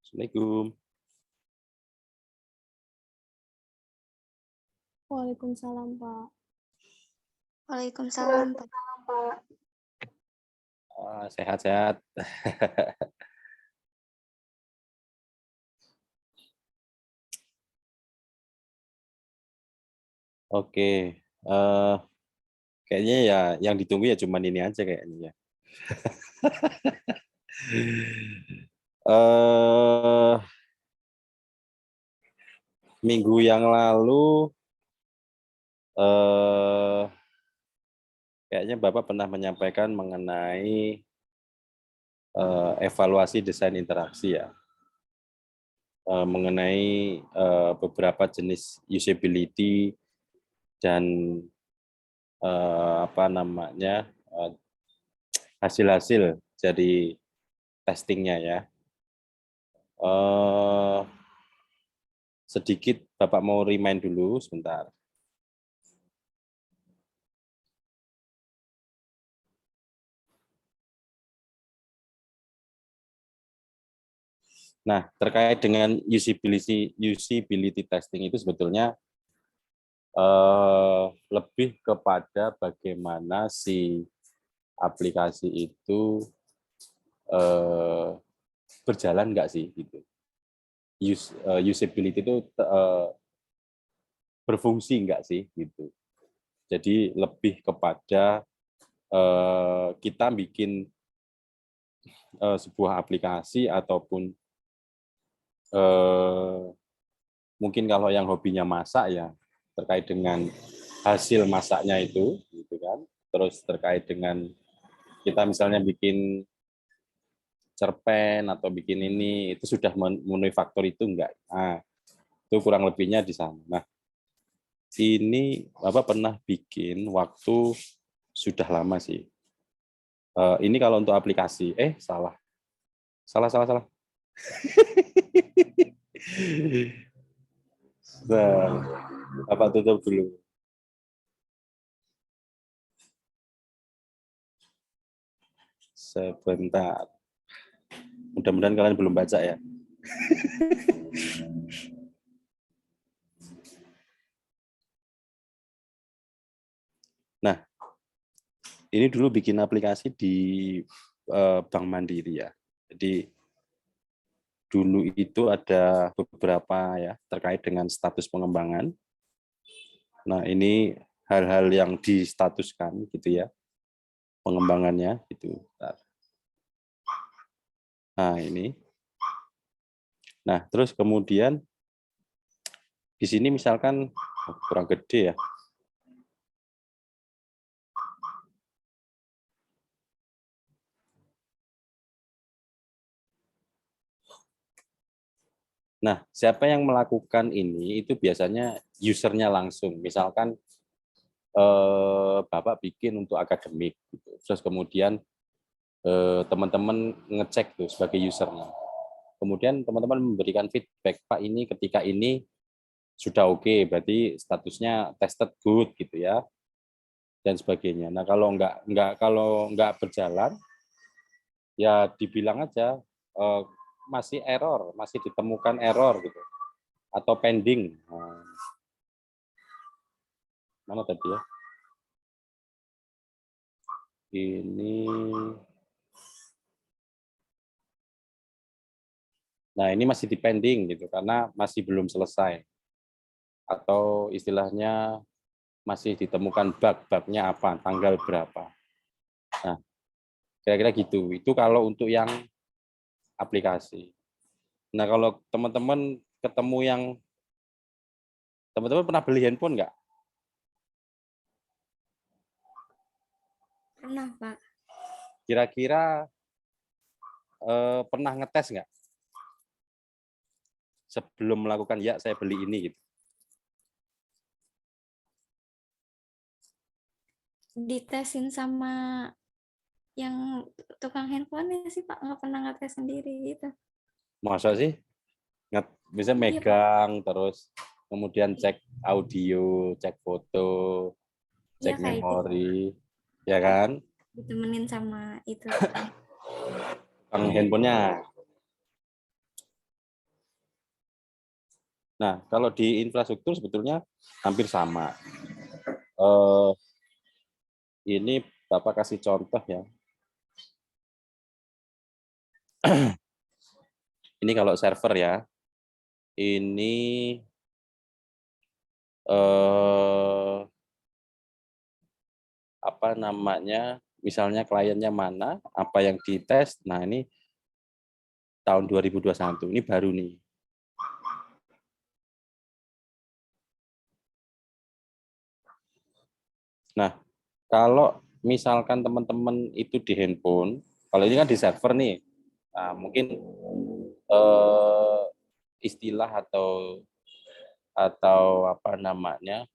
Assalamualaikum. Waalaikumsalam, Pak. Waalaikumsalam, Pak. Sehat-sehat. Oke, kayaknya ya yang ditunggu ya cuman ini aja kayaknya ya. Minggu yang lalu kayaknya Bapak pernah menyampaikan mengenai evaluasi desain interaksi ya, mengenai beberapa jenis usability dan hasil-hasil dari testingnya ya. Sedikit Bapak mau remind dulu sebentar. Nah, terkait dengan usability testing itu sebetulnya lebih kepada bagaimana si aplikasi itu berjalan nggak sih gitu. Usability itu berfungsi nggak sih gitu. Jadi lebih kepada kita bikin sebuah aplikasi ataupun mungkin kalau yang hobinya masak ya terkait dengan hasil masaknya itu gitu kan. Terus terkait dengan kita misalnya bikin cerpen atau bikin ini itu sudah memenuhi faktor itu enggak. Nah, itu kurang lebihnya di sana. Nah, ini Bapak pernah bikin waktu sudah lama sih. Ini kalau untuk aplikasi, salah. Salah. Bapak tutup dulu. Sebentar. Mudah-mudahan kalian belum baca ya. Nah, ini dulu bikin aplikasi di Bank Mandiri ya. Jadi dulu itu ada beberapa ya terkait dengan status pengembangan. Nah, ini hal-hal yang distatuskan gitu ya. Pengembangannya gitu. Nah, ini. Nah, terus kemudian di sini misalkan kurang gede ya. Nah, siapa yang melakukan ini itu biasanya usernya langsung. Misalkan Bapak bikin untuk akademik, gitu. Terus kemudian teman-teman ngecek tuh sebagai usernya. Kemudian teman-teman memberikan feedback, Pak ini ketika ini sudah oke, berarti statusnya tested good gitu ya, dan sebagainya. Nah kalau nggak berjalan, ya dibilang aja masih error, masih ditemukan error gitu, atau pending. Nah, mana tadi ya? Ini, nah ini masih di pending gitu karena masih belum selesai, atau istilahnya masih ditemukan bug-bugnya apa, tanggal berapa. Nah, kira-kira gitu. Itu kalau untuk yang aplikasi. Nah, kalau teman-teman ketemu yang teman-teman pernah beli handphone nggak? Pernah, Pak. Kira-kira pernah ngetes nggak? Sebelum melakukan ya saya beli ini gitu. Ditesin sama yang tukang handphone sih, Pak. Nggak pernah ngetes sendiri gitu. Masa sih? Bisa Iya, megang, terus kemudian cek audio, cek foto, Iya, cek kayak gitu. memori, ya kan? Ditemenin sama itu. Handphonenya. Nah, kalau di infrastruktur sebetulnya hampir sama. Ini Bapak kasih contoh ya. Ini kalau server ya. Ini apa namanya? Misalnya kliennya mana, apa yang dites. Nah, ini tahun 2021. Ini baru nih. Nah, kalau misalkan teman-teman itu di handphone, kalau ini kan di server nih, nah, mungkin istilah atau apa namanya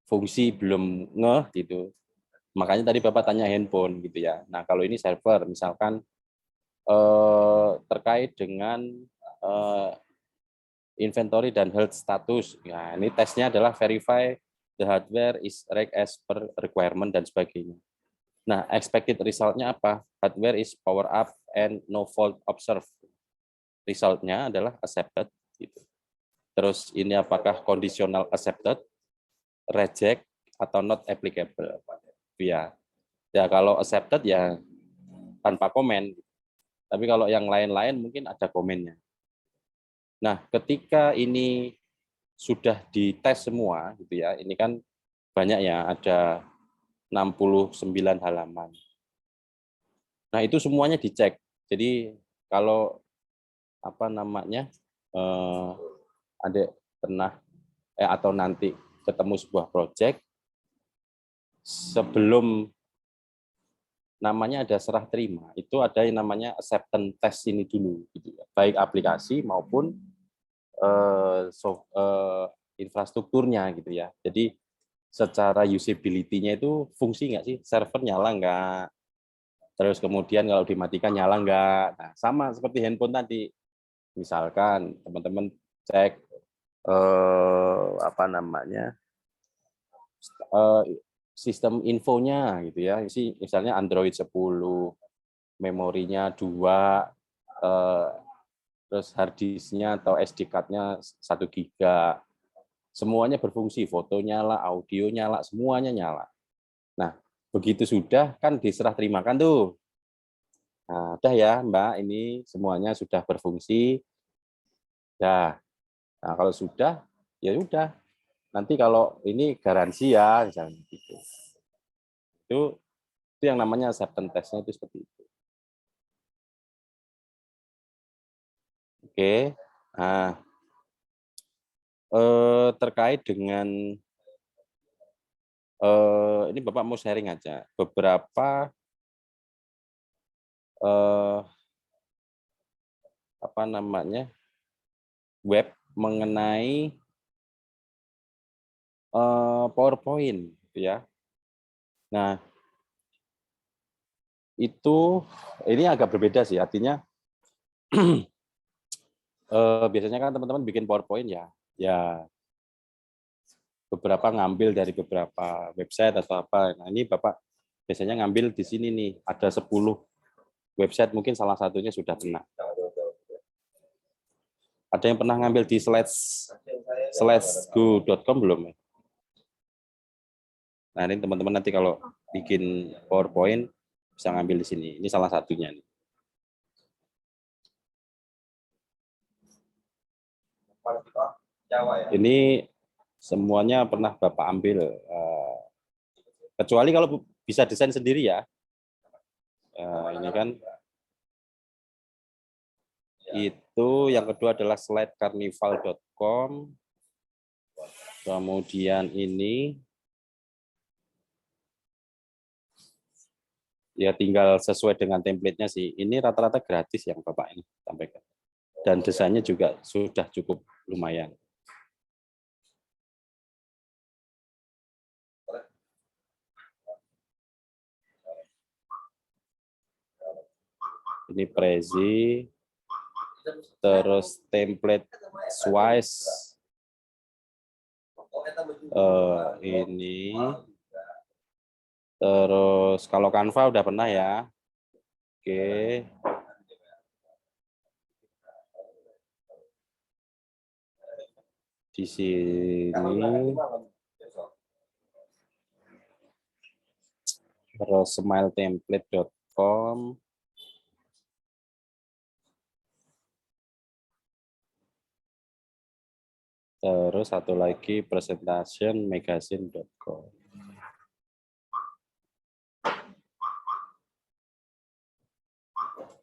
fungsi belum ngeh gitu. Makanya tadi Bapak tanya handphone gitu ya. Nah, kalau ini server, misalkan terkait dengan inventory dan health status. Nah, ini tesnya adalah verify the hardware is right as per requirement dan sebagainya. Nah, expected result-nya apa? Hardware is power up and no fault observed. Result-nya adalah accepted. Gitu. Terus ini apakah conditional accepted, reject, atau not applicable? Ya, ya kalau accepted ya tanpa komen. Tapi kalau yang lain-lain mungkin ada komennya. Nah, ketika ini sudah dites semua, gitu ya, ini kan banyak ya, ada 69 halaman. Nah, itu semuanya dicek. Jadi kalau apa namanya, adik pernah atau nanti ketemu sebuah proyek, sebelum namanya ada serah terima, itu ada yang namanya acceptance test ini dulu, gitu ya. Baik aplikasi maupun infrastrukturnya, gitu ya. Jadi secara usability-nya itu fungsi nggak sih, server nyala nggak, terus kemudian kalau dimatikan nyala nggak. Nah, sama seperti handphone tadi, misalkan teman-teman cek apa namanya sistem infonya gitu ya, misalnya Android 10, memorinya 2, terus hard disknya atau SD card-nya 1 giga, semuanya berfungsi, foto nyala, audio nyala, semuanya nyala. Nah, begitu sudah kan diserah terimakan tuh. Nah, udah ya Mbak, ini semuanya sudah berfungsi. Ya, nah kalau sudah, ya udah. Nanti kalau ini garansi ya, misalnya gitu. Itu yang namanya acceptance test-nya itu seperti itu. Oke. Nah, terkait dengan ini Bapak mau sharing aja beberapa apa namanya web mengenai PowerPoint, gitu ya. Nah, itu ini agak berbeda sih, artinya biasanya kan teman-teman bikin PowerPoint ya beberapa ngambil dari beberapa website atau apa. Nah, ini Bapak biasanya ngambil di sini nih, ada 10 website, mungkin salah satunya sudah pernah. Ada yang pernah ngambil di slashgo.com belum? Nah, ini teman-teman nanti kalau bikin PowerPoint bisa ngambil di sini. Ini salah satunya nih. Ini semuanya pernah Bapak ambil, kecuali kalau bisa desain sendiri ya. Ini kan itu. Yang kedua adalah slidecarnival.com. Kemudian ini ya tinggal sesuai dengan template-nya sih. Ini rata-rata gratis yang Bapak ini sampaikan. Dan desainnya juga sudah cukup lumayan. Ini Prezi, terus template Swiss, ini, terus kalau Canva udah pernah ya. Oke. di sini terus smiletemplate.com, terus satu lagi presentationmagazine.com.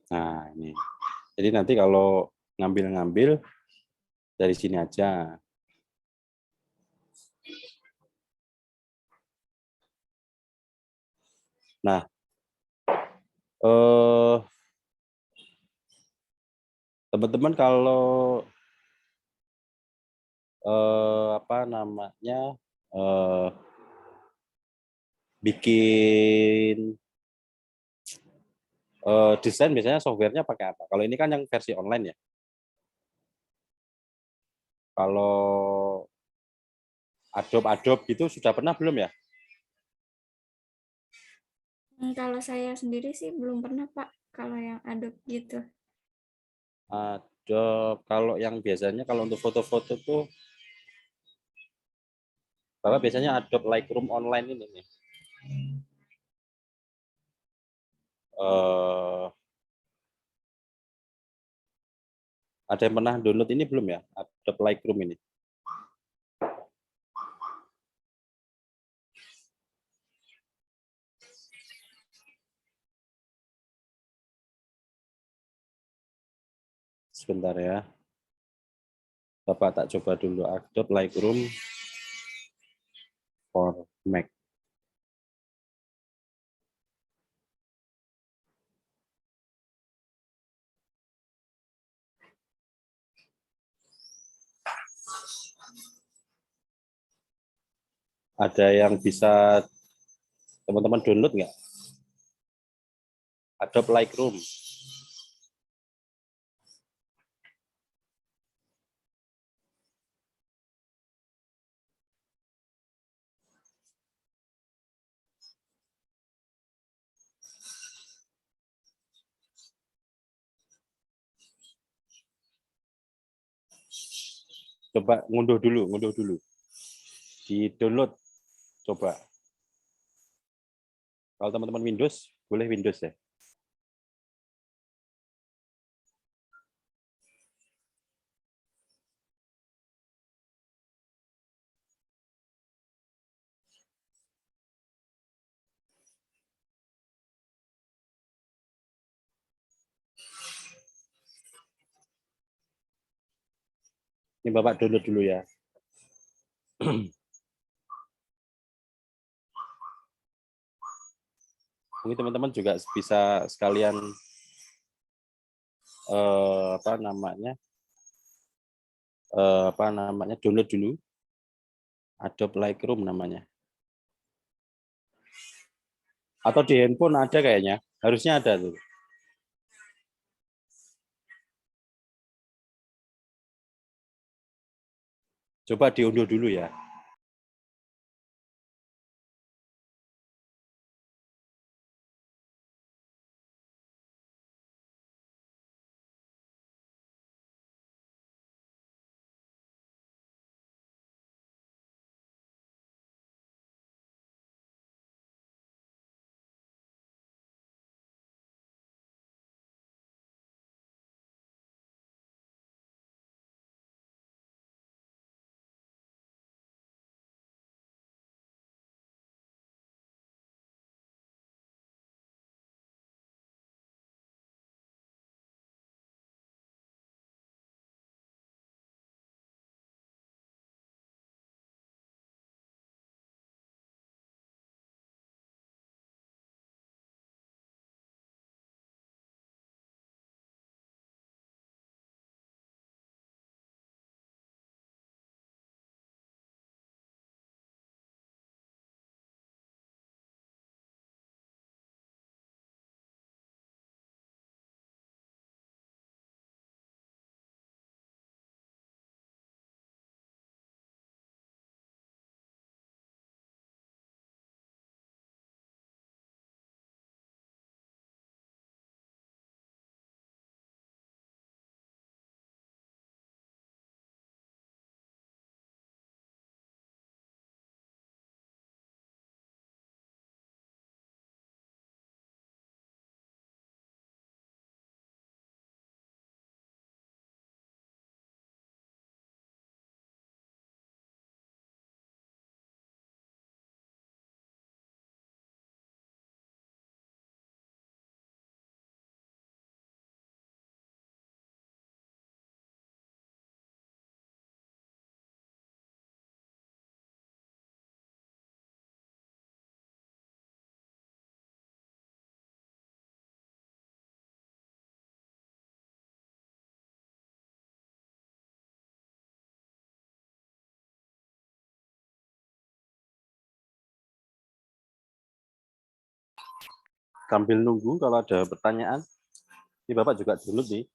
Nah, ini. Jadi nanti kalau ngambil-ngambil dari sini aja. Nah, teman-teman kalau apa namanya bikin desain biasanya softwarenya pakai apa? Kalau ini kan yang versi online ya. Kalau Adobe gitu sudah pernah belum ya? Kalau saya sendiri sih belum pernah, Pak. Kalau yang Adobe gitu. Adobe, kalau yang biasanya kalau untuk foto-foto tuh Bapak biasanya Adobe Lightroom online ini nih. Ada yang pernah download ini belum ya? Adobe Lightroom ini. Sebentar ya. Bapak tak coba dulu Adobe Lightroom for Mac. Ada yang bisa teman-teman download nggak? Adobe Lightroom. Coba ngunduh dulu. Di download coba. Kalau teman-teman Windows, boleh Windows ya. Ini Bapak download dulu ya. Mungkin teman-teman juga bisa sekalian apa namanya download dulu Adobe Lightroom namanya. Atau di handphone ada kayaknya, harusnya ada tuh. Coba diunduh dulu ya. Sambil nunggu kalau ada pertanyaan, ini Bapak juga dulu nih.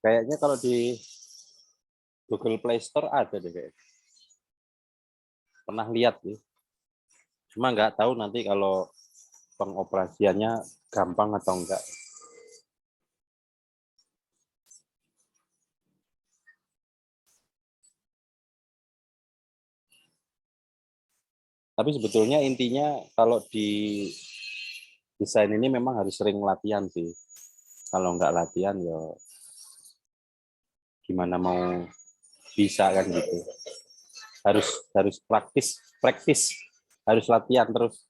Kayaknya kalau di Google Play Store ada deh kayaknya. Pernah lihat nih. Cuma nggak tahu nanti kalau pengoperasiannya gampang atau enggak. Tapi sebetulnya intinya kalau di desain ini memang harus sering latihan sih. Kalau nggak latihan ya gimana mau bisa kan gitu. Harus praktis, harus latihan terus.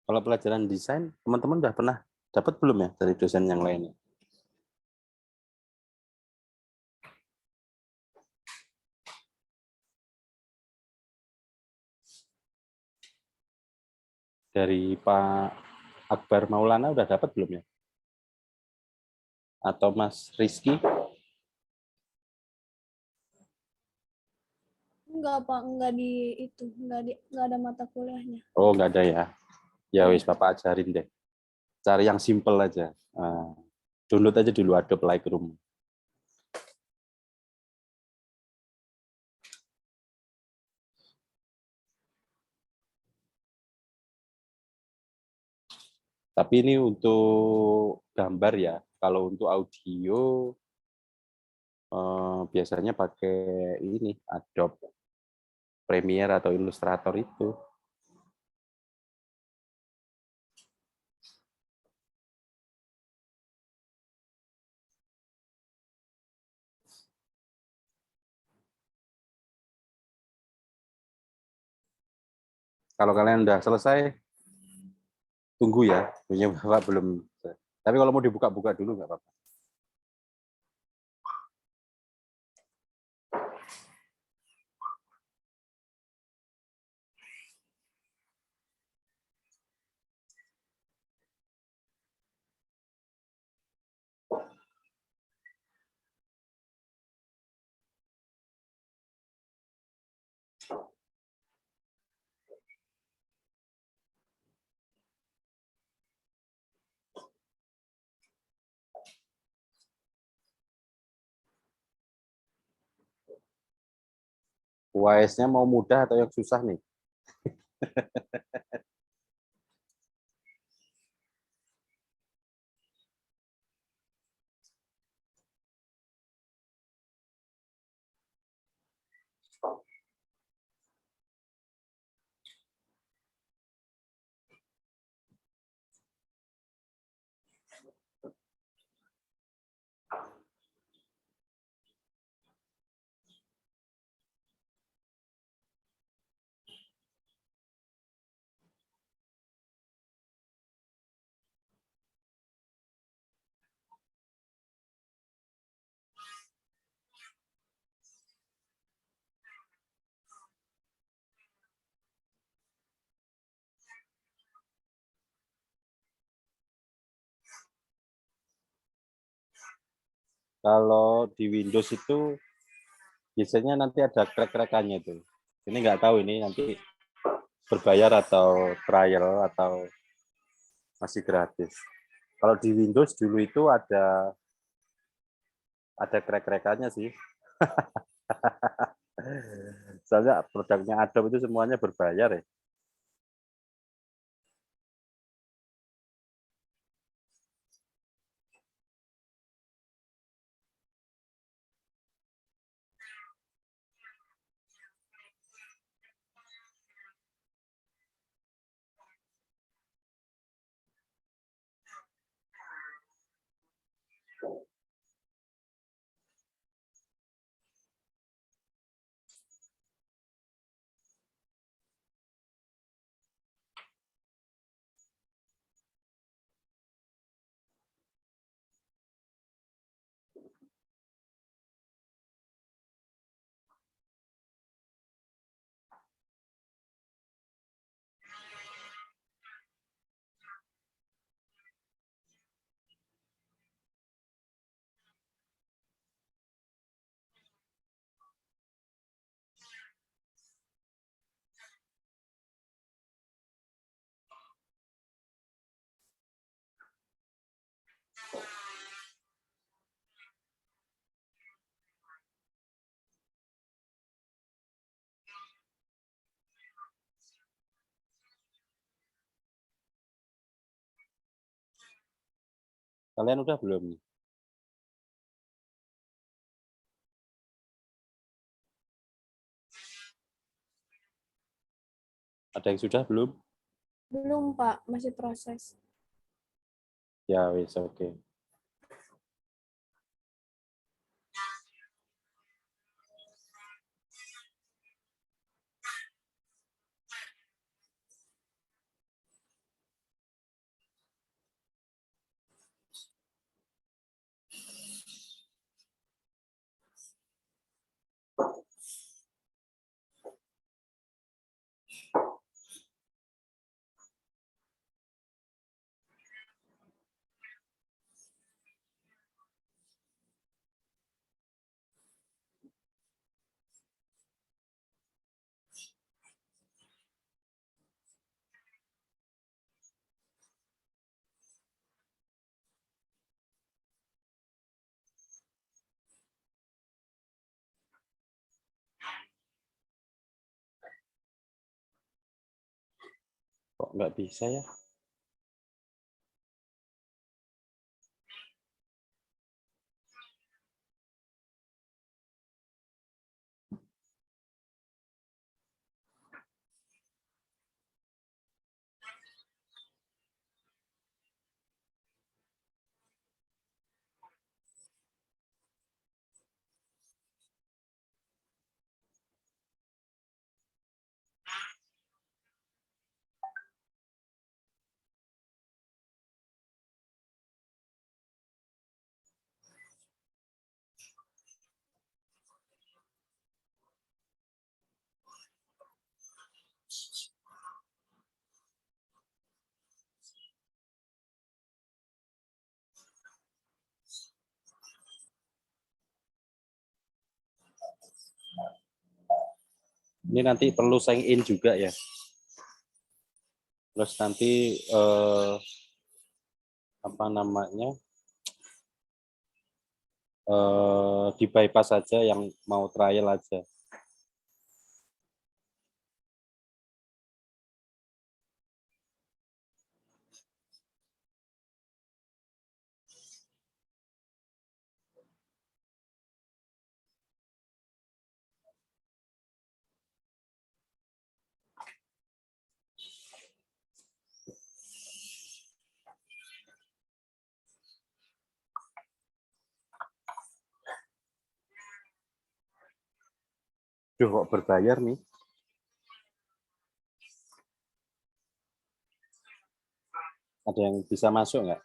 Kalau pelajaran desain, teman-teman udah pernah dapat belum ya dari dosen yang lainnya? Dari Pak Akbar Maulana udah dapat belum ya? Atau Mas Rizky? Enggak, Pak. Enggak di itu. Enggak ada mata kuliahnya. Oh, nggak ada ya. Ya wis, Bapak ajarin deh. Cari yang simple aja. Download aja dulu Adobe Lightroom. Tapi ini untuk gambar ya. Kalau untuk audio biasanya pakai ini Adobe Premiere atau Illustrator itu. Kalau kalian udah selesai, tunggu ya. Punya Bapak belum. Tapi kalau mau dibuka-buka dulu nggak apa-apa. UAS-nya mau mudah atau yang susah nih? Kalau di Windows itu biasanya nanti ada crack-crackannya itu. Ini nggak tahu ini nanti berbayar atau trial atau masih gratis. Kalau di Windows dulu itu ada crack-crackannya sih. Soalnya produknya Adobe itu semuanya berbayar ya. Kalian udah belum? Ada yang sudah belum? Belum, Pak. Masih proses. Ya wis oke. Kok nggak bisa ya? Ini nanti perlu sign in juga ya. Terus nanti apa namanya? Di bypass saja yang mau trial aja. Duh, kok berbayar nih? Ada yang bisa masuk nggak?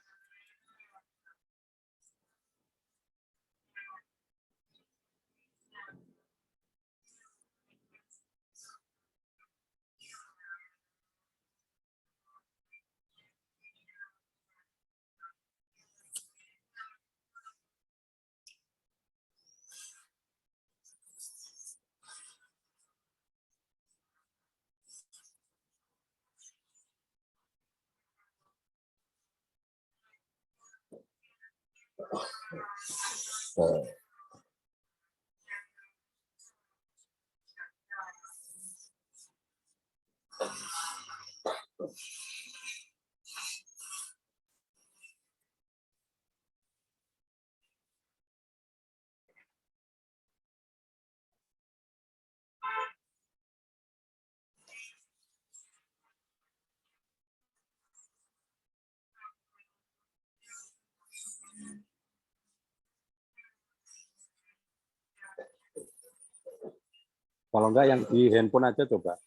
Kalau enggak yang di handphone aja coba.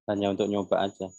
Hanya untuk nyoba aja.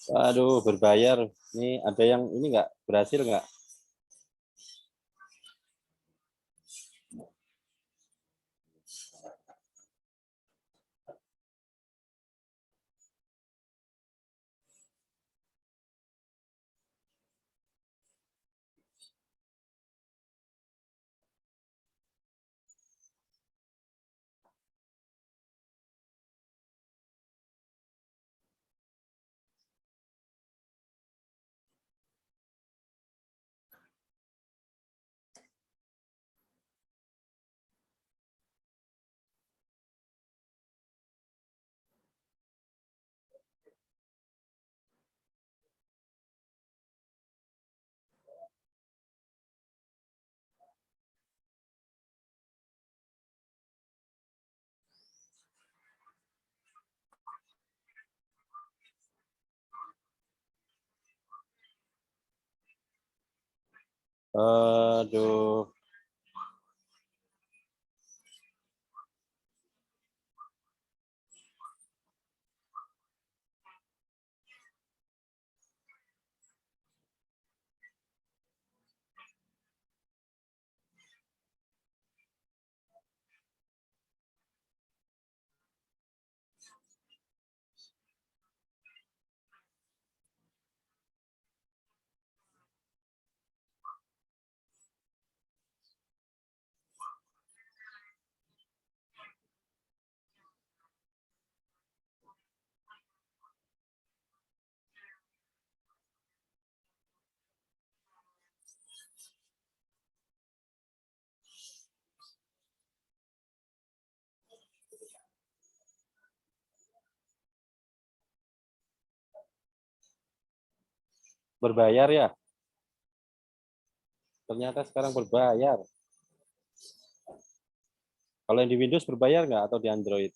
Aduh, berbayar. Ini ada yang ini nggak berhasil nggak? Aduh. Berbayar ya? Ternyata sekarang berbayar. Kalau yang di Windows berbayar nggak atau di Android?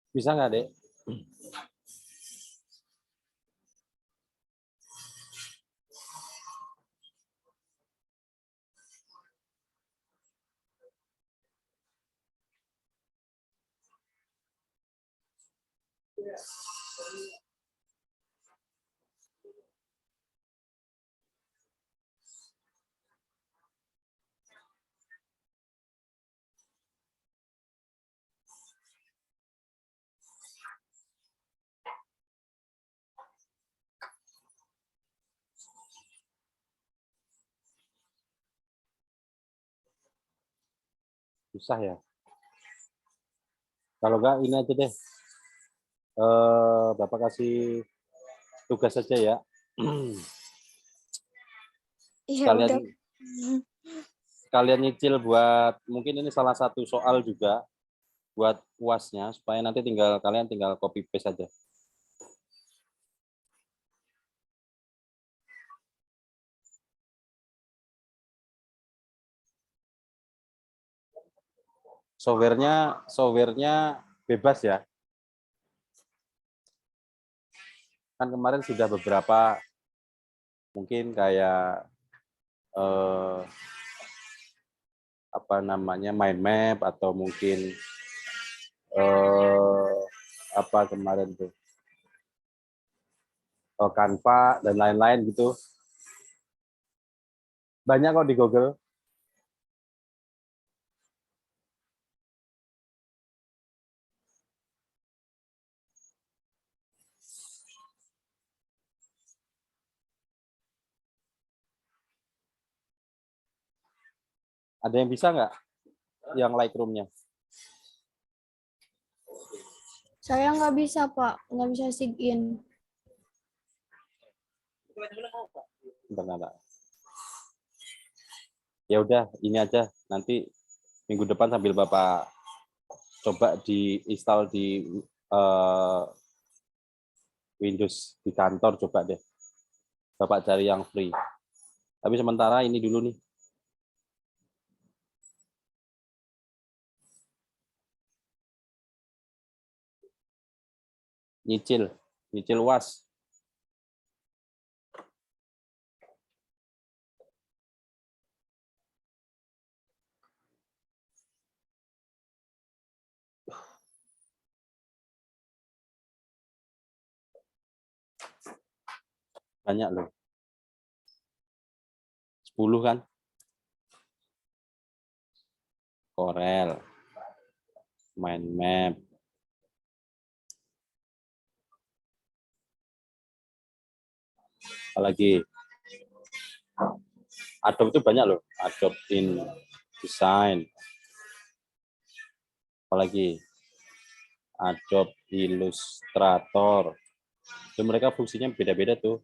Bisa nggak, Dek? Susah ya. Kalau nggak ini aja deh. Bapak kasih tugas saja ya. Iya Sekalian udah. kalian nyicil buat mungkin ini salah satu soal juga buat UASnya supaya nanti kalian tinggal copy paste aja. Softwarenya bebas ya. Kan kemarin sudah beberapa mungkin kayak apa namanya mind map atau mungkin apa kemarin tuh Canva dan lain-lain gitu. Banyak kok di Google. Ada yang bisa nggak yang Lightroom-nya? Saya nggak bisa, Pak. Nggak bisa sign in. Bentar. Ya udah, ini aja. Nanti minggu depan sambil Bapak coba diinstal di Windows di kantor, coba deh. Bapak cari yang free. Tapi sementara ini dulu nih. Nyicil UAS. Banyak loh. 10 kan? Corel, mind map, apalagi Adobe itu banyak loh. Adobe InDesign, apalagi Adobe Illustrator. Itu mereka fungsinya beda-beda tuh.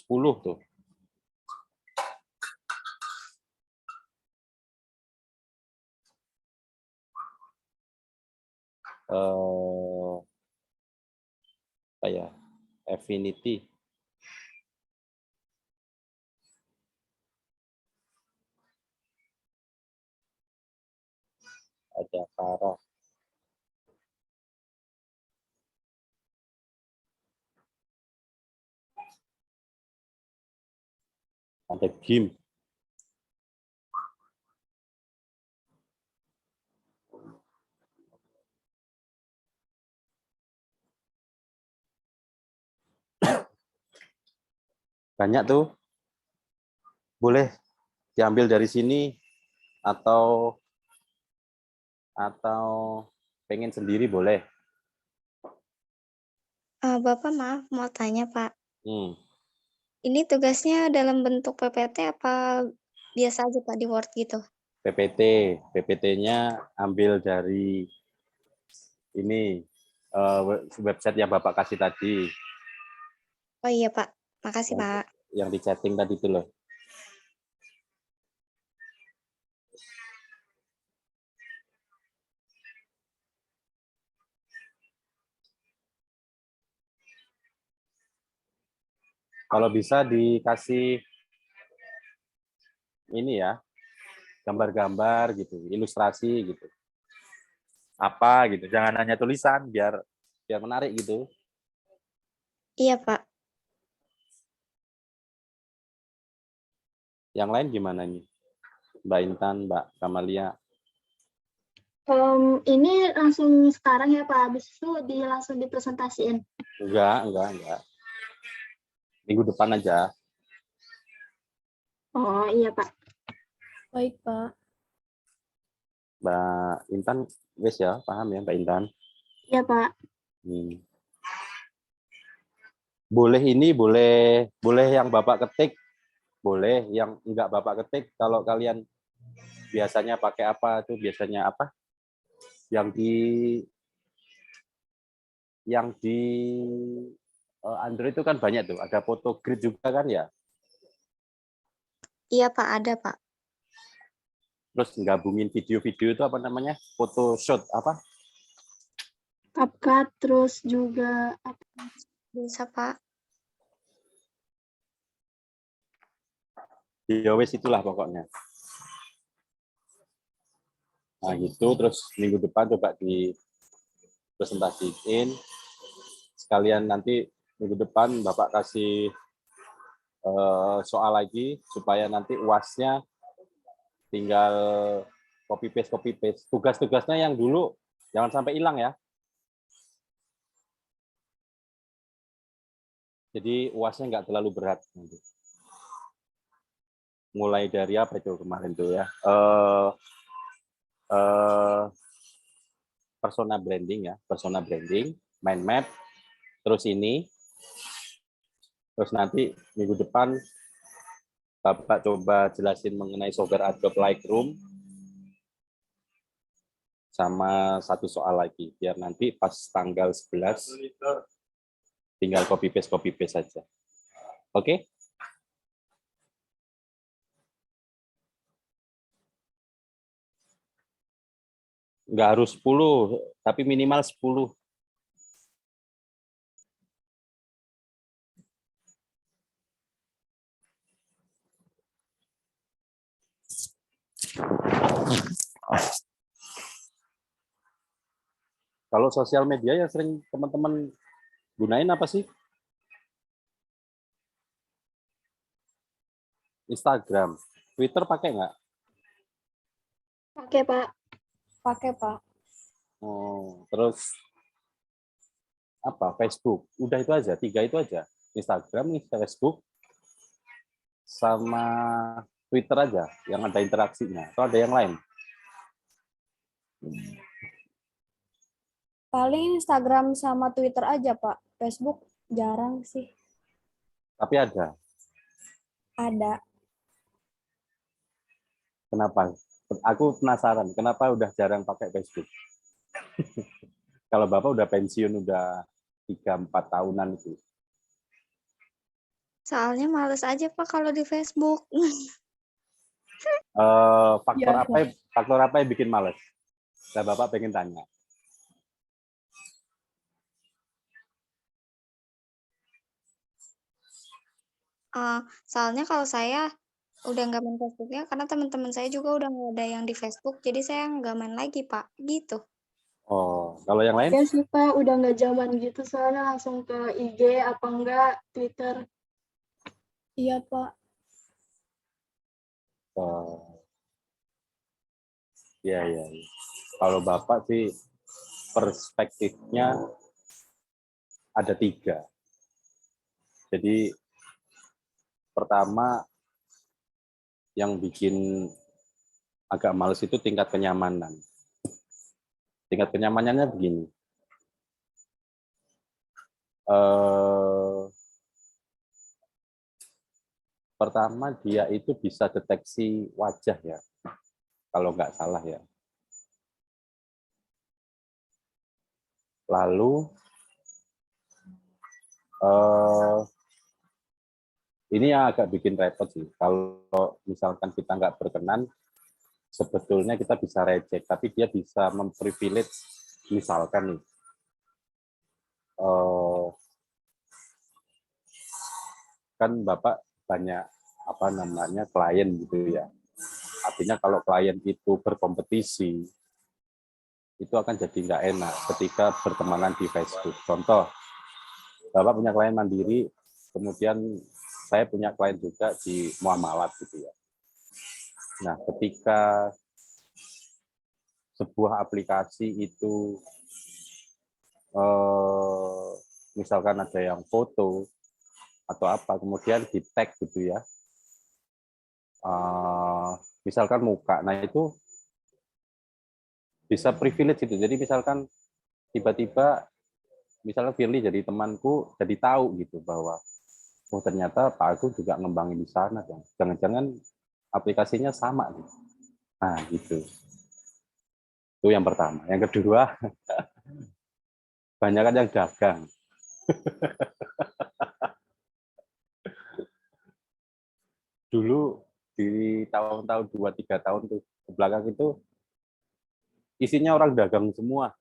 10 tuh. Apa ya? Affinity. Ada Kara. Ada Gim. Banyak tuh. Boleh diambil dari sini atau pengen sendiri boleh. Bapak maaf mau tanya Pak. Hmm. Ini tugasnya dalam bentuk PPT apa biasa aja Pak di Word gitu? PPT-nya ambil dari ini website yang Bapak kasih tadi. Oh iya Pak, makasih Pak. Yang di chatting tadi itu loh. Kalau bisa dikasih ini ya, gambar-gambar gitu, ilustrasi gitu. Apa gitu, jangan hanya tulisan biar menarik gitu. Iya Pak. Yang lain gimana nih? Mbak Intan, Mbak Kamalia. Ini langsung sekarang ya Pak, habis itu langsung dipresentasiin. Enggak. Minggu depan aja. Oh iya Pak. Baik Pak. Mbak Intan, wes ya, paham ya Mbak Intan? Iya Pak. Boleh yang Bapak ketik, boleh yang enggak Bapak ketik. Kalau kalian biasanya pakai apa tuh? Biasanya apa? Yang di Android itu kan banyak tuh, ada foto grid juga kan ya? Iya Pak, ada Pak. Terus gabungin video-video itu apa namanya? Photoshop apa? CapCut terus juga Bisa Pak. Ya wes itulah pokoknya. Nah gitu, terus minggu depan coba dipresentasiin. Sekalian nanti minggu depan Bapak kasih soal lagi supaya nanti UAS-nya tinggal copy paste. Tugas-tugasnya yang dulu jangan sampai hilang ya. Jadi UAS-nya nggak terlalu berat. Mulai dari apa itu kemarin tuh ya? Persona branding, mind map, terus nanti minggu depan Bapak coba jelasin mengenai software Adobe Lightroom, sama satu soal lagi, biar nanti pas tanggal 11 tinggal copy paste saja. Oke? Nggak harus 10, tapi minimal 10. Kalau sosial media yang sering teman-teman gunain apa sih? Instagram. Twitter pakai nggak? pakai Pak. Pakai Pak. Oh, terus apa? Facebook. Udah itu aja, 3 itu aja. Instagram, Facebook, sama Twitter aja yang ada interaksinya. Atau ada yang lain? Paling Instagram sama Twitter aja Pak. Facebook jarang sih. Tapi ada. Ada. Kenapa? Aku penasaran, kenapa udah jarang pakai Facebook? Kalau Bapak udah pensiun, udah 3-4 tahunan itu. Soalnya males aja Pak kalau di Facebook. Faktor Iya, apa? Faktor apa yang bikin males? Saya Bapak pengen tanya. Soalnya kalau saya udah nggak main Facebooknya karena teman-teman saya juga udah nggak ada yang di Facebook, jadi saya nggak main lagi Pak, gitu. Oh, kalau yang lain? Iya sih Pak, udah nggak zaman gitu soalnya langsung ke IG apa enggak Twitter. Iya Pak. Oh, ya, ya. Kalau Bapak sih perspektifnya ada 3. Jadi pertama yang bikin agak males itu tingkat kenyamanan. Tingkat kenyamanannya begini. Pertama dia itu bisa deteksi wajah ya, kalau nggak salah ya. Lalu ini yang agak bikin repot sih. Kalau misalkan kita nggak berkenan, sebetulnya kita bisa reject, tapi dia bisa memprivilege. Misalkan nih, kan Bapak banyak apa namanya klien gitu ya. Artinya kalau klien itu berkompetisi, itu akan jadi nggak enak ketika bertemanan di Facebook. Contoh, Bapak punya klien mandiri, kemudian saya punya klien juga di muamalat gitu ya. Nah, ketika sebuah aplikasi itu misalkan ada yang foto atau apa, kemudian di tag gitu ya, misalkan muka, nah itu bisa privilege gitu. Jadi misalkan tiba-tiba, misalnya Firly jadi temanku, jadi tahu gitu bahwa oh ternyata Pak Agung juga ngembangin di sana, kan. Jangan-jangan aplikasinya sama gitu. Nah gitu. Itu yang pertama. Yang kedua, banyak kan yang dagang. Dulu di tahun-tahun 2-3 tahun tuh ke belakang itu isinya orang dagang semua.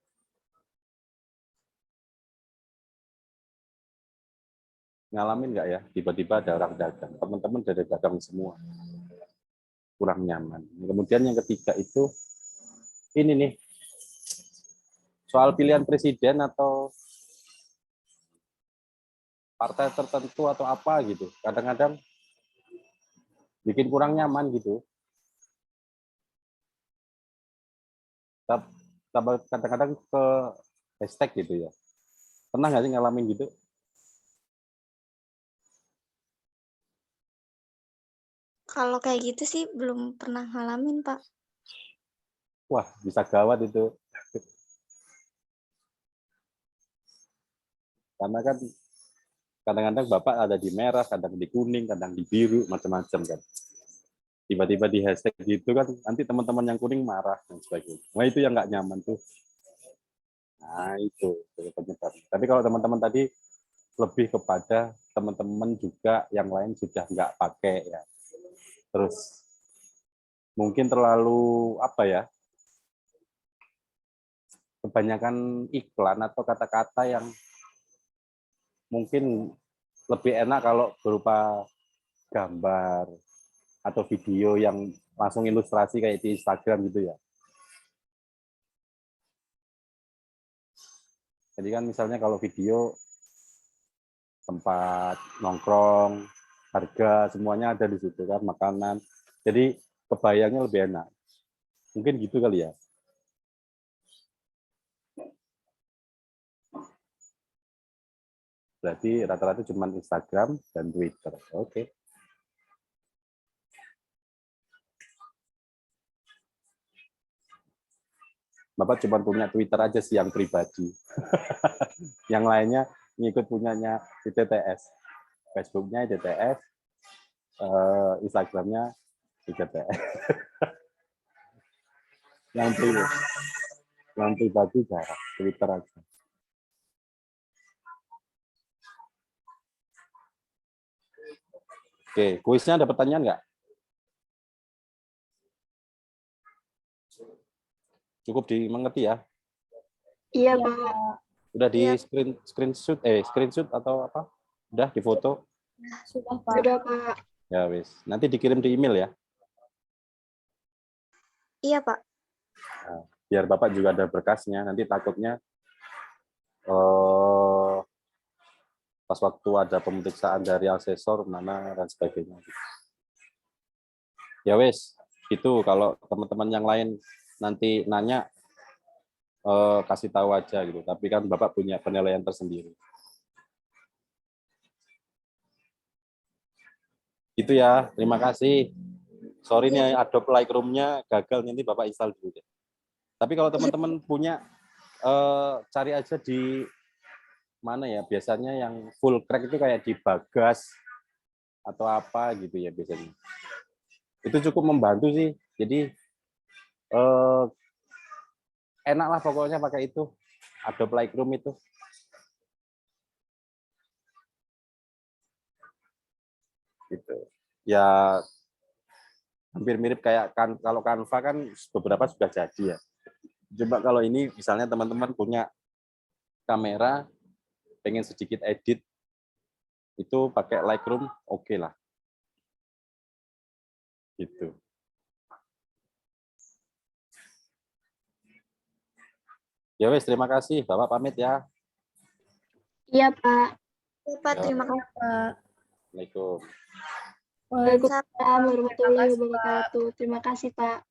Ngalamin nggak ya? Tiba-tiba ada orang dagang. Teman-teman dari dagang semua. Kurang nyaman. Kemudian yang ketiga itu ini nih, soal pilihan presiden atau partai tertentu atau apa gitu. Kadang-kadang bikin kurang nyaman gitu. Kadang-kadang ke hashtag gitu ya. Pernah nggak sih ngalamin gitu? Kalau kayak gitu sih belum pernah ngalamin Pak. Wah, bisa gawat itu. Karena kan kadang-kadang Bapak ada di merah, kadang di kuning, kadang di biru, macam-macam kan. Tiba-tiba di hashtag gitu kan, nanti teman-teman yang kuning marah dan sebagainya. Wah, itu yang nggak nyaman tuh. Nah, itu penyebabnya. Tapi kalau teman-teman tadi lebih kepada teman-teman juga yang lain sudah nggak pakai ya. Terus mungkin terlalu apa ya, kebanyakan iklan atau kata-kata yang mungkin lebih enak kalau berupa gambar atau video yang langsung ilustrasi kayak di Instagram gitu ya. Jadi kan misalnya kalau video tempat nongkrong, harga semuanya ada di situ kan, makanan. Jadi kebayangnya lebih enak. Mungkin gitu kali ya. Berarti rata-rata cuma Instagram dan Twitter. Oke. Bapak cuma punya Twitter aja sih yang pribadi. Yang lainnya ngikut punyanya ITTS. Facebooknya ITTS, Instagramnya ITTS. Yang pribadi jarang, Twitter aja. Oke, kuisnya ada pertanyaan nggak? Cukup dimengerti ya? Iya, Iya, Pak. Udah di Iya. screenshot atau apa? Udah di foto? Sudah, Pak. Sudah, Pak. Ya wis. Nanti dikirim di email ya. Iya, Pak. Nah, biar Bapak juga ada berkasnya. Nanti takutnya pas waktu ada pemeriksaan dari asesor mana dan sebagainya. Ya wis, itu kalau teman-teman yang lain nanti nanya kasih tahu aja gitu. Tapi kan Bapak punya penilaian tersendiri. Itu ya, terima kasih. Sorry nih Adobe Lightroom-nya gagal, nanti Bapak install dulu deh. Tapi kalau teman-teman punya cari aja di mana ya, biasanya yang full crack itu kayak di Bagas atau apa gitu ya biasanya. Itu cukup membantu sih. Jadi enak lah pokoknya pakai itu, Adobe Lightroom itu. Gitu. Ya hampir mirip kayak kan kalau Canva kan beberapa sudah jadi ya. Coba kalau ini misalnya teman-teman punya kamera pengen sedikit edit itu pakai Lightroom oke lah. Gitu. Ya wes, terima kasih. Bapak pamit ya. Iya, Pak. Iya, Pak. Terima kasih, Pak. Assalamualaikum. Waalaikumsalam warahmatullahi wabarakatuh. Terima kasih, Pak.